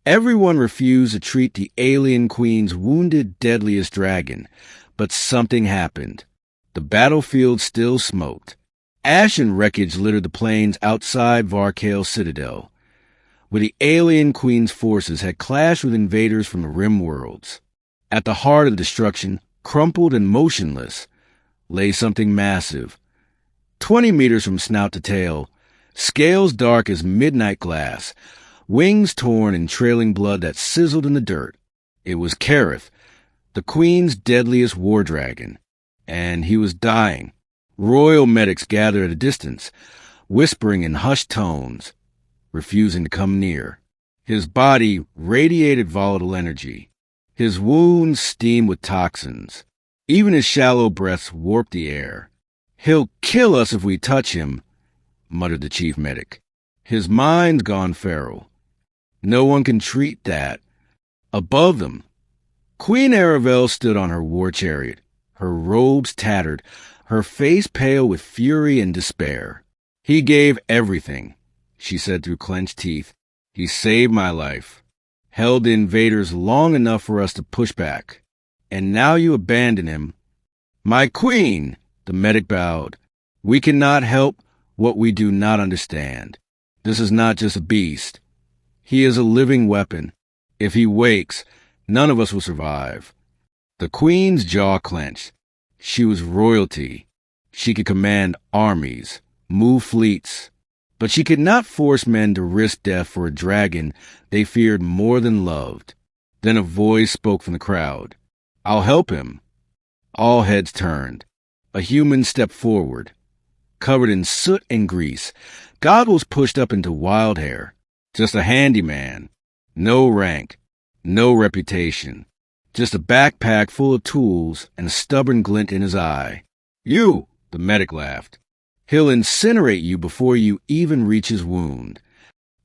Everyone refused to treat the alien queen's wounded Deadliest Dragon, but something happened. The battlefield still smoked. Ash and wreckage littered the plains outside Varkale's citadel, where the alien queen's forces had clashed with invaders from the rim worlds. At the heart of the destruction, crumpled and motionless, lay something massive. 20 meters from snout to tail, scales dark as midnight glass, wings torn and trailing blood that sizzled in the dirt. It was Kareth, the queen's deadliest war dragon, and he was dying. Royal medics gathered at a distance, whispering in hushed tones, refusing to come near. His body radiated volatile energy. His wounds steamed with toxins. Even his shallow breaths warped the air. "He'll kill us if we touch him," muttered the chief medic. "His mind's gone feral. No one can treat that." Above them, Queen Aravel stood on her war chariot, her robes tattered, her face pale with fury and despair. "He gave everything," she said through clenched teeth. "He saved my life, held the invaders long enough for us to push back. And now you abandon him." "My queen," the medic bowed, "we cannot help what we do not understand. This is not just a beast. He is a living weapon. If he wakes, none of us will survive." The queen's jaw clenched. She was royalty. She could command armies, move fleets, but she could not force men to risk death for a dragon they feared more than loved. Then a voice spoke from the crowd. "I'll help him." All heads turned. A human stepped forward, covered in soot and grease, goggles pushed up into wild hair. Just a handyman. No rank, no reputation. Just a backpack full of tools and a stubborn glint in his eye. "You," the medic laughed. "He'll incinerate you before you even reach his wound.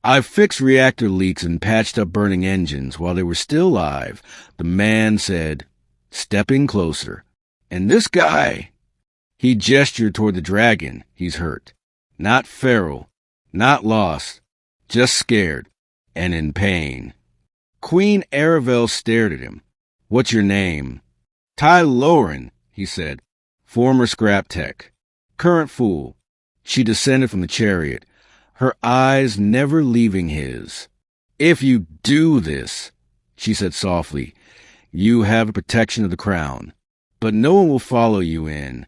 I've fixed reactor leaks and patched up burning engines while they were still live," the man said, stepping closer. "And this guy," he gestured toward the dragon, "he's hurt. Not feral, not lost, just scared and in pain." Queen Aravel stared at him. "What's your name?" "Ty Loren," he said. "Former scrap tech. Current fool." She descended from the chariot, her eyes never leaving his. "If you do this," she said softly, "you have the protection of the crown. But no one will follow you in."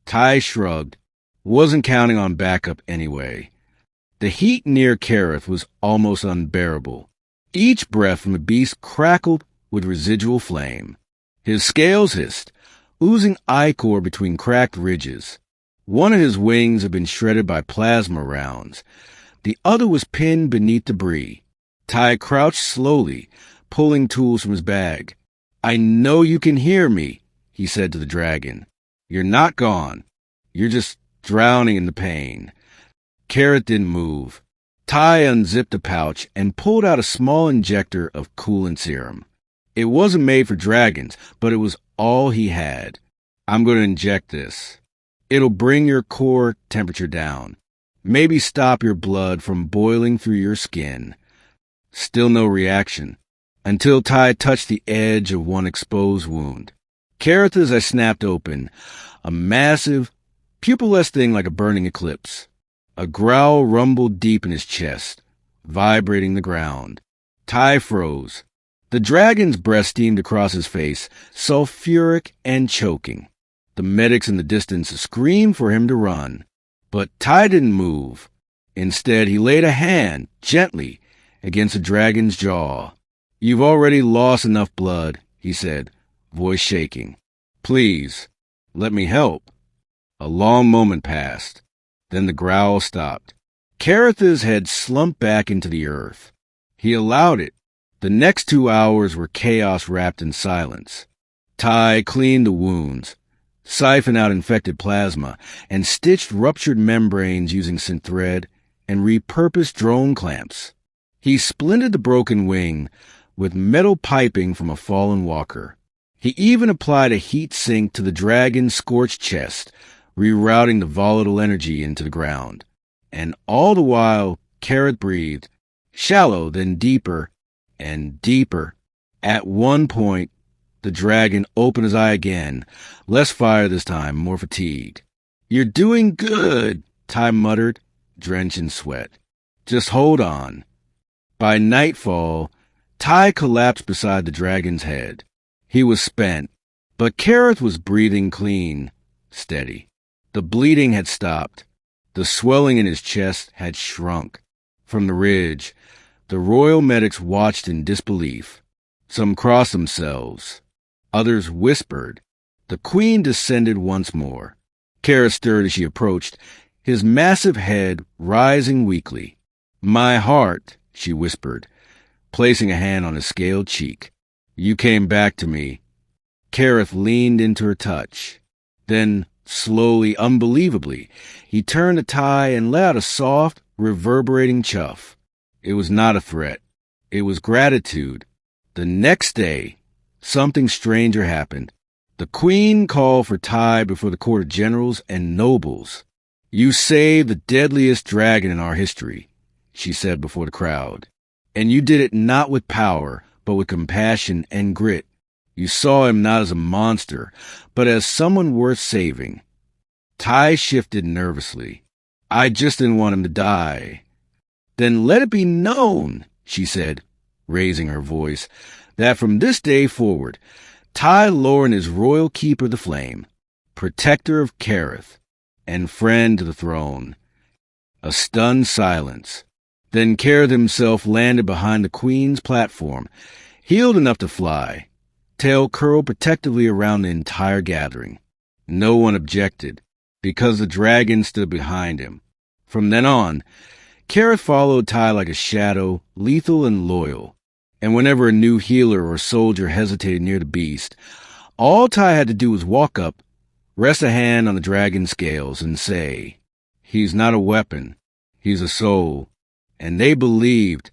Ty shrugged. Wasn't counting on backup anyway. The heat near Kareth was almost unbearable. Each breath from the beast crackled with residual flame. His scales hissed, oozing ichor between cracked ridges. One of his wings had been shredded by plasma rounds. The other was pinned beneath debris. Ty crouched slowly, pulling tools from his bag. "I know you can hear me," he said to the dragon. "You're not gone. You're just drowning in the pain." Kareth didn't move. Ty unzipped a pouch and pulled out a small injector of coolant serum. It wasn't made for dragons, but it was all he had. "I'm going to inject this. It'll bring your core temperature down. Maybe stop your blood from boiling through your skin." Still no reaction, until Ty touched the edge of one exposed wound. Kareth's I snapped open, a massive, pupilless thing like a burning eclipse. A growl rumbled deep in his chest, vibrating the ground. Ty froze. The dragon's breath steamed across his face, sulfuric and choking. The medics in the distance screamed for him to run. But Ty didn't move. Instead, he laid a hand, gently, against the dragon's jaw. "You've already lost enough blood," he said, voice shaking. "Please, let me help." A long moment passed. Then the growl stopped. Kareth's head slumped back into the earth. He allowed it. The next 2 hours were chaos wrapped in silence. Ty cleaned the wounds, siphoned out infected plasma, and stitched ruptured membranes using synthread and repurposed drone clamps. He splinted the broken wing with metal piping from a fallen walker. He even applied a heat sink to the dragon's scorched chest, rerouting the volatile energy into the ground. And all the while, Kareth breathed, shallow then deeper, and deeper. At one point, the dragon opened his eye again, less fire this time, more fatigued. "You're doing good," Ty muttered, drenched in sweat. "Just hold on." By nightfall, Ty collapsed beside the dragon's head. He was spent, but Kareth was breathing clean, steady. The bleeding had stopped. The swelling in his chest had shrunk. From the ridge, the royal medics watched in disbelief. Some crossed themselves. Others whispered. The queen descended once more. Kareth stirred as she approached, his massive head rising weakly. "My heart," she whispered, placing a hand on his scaled cheek. "You came back to me." Kareth leaned into her touch. Then, slowly, unbelievably, he turned to Ty and let out a soft, reverberating chuff. It was not a threat. It was gratitude. The next day, something stranger happened. The queen called for Ty before the court of generals and nobles. "You saved the deadliest dragon in our history," she said before the crowd. "And you did it not with power, but with compassion and grit. You saw him not as a monster, but as someone worth saving." Ty shifted nervously. "I just didn't want him to die." "Then let it be known," she said, raising her voice, "that from this day forward, Ty Loren is royal keeper of the flame, protector of Kareth, and friend to the throne." A stunned silence. Then Kareth himself landed behind the queen's platform, healed enough to fly, tail curled protectively around the entire gathering. No one objected, because the dragon stood behind him. From then on, Kareth followed Ty like a shadow, lethal and loyal. And whenever a new healer or soldier hesitated near the beast, all Ty had to do was walk up, rest a hand on the dragon's scales, and say, "He's not a weapon, he's a soul." And they believed,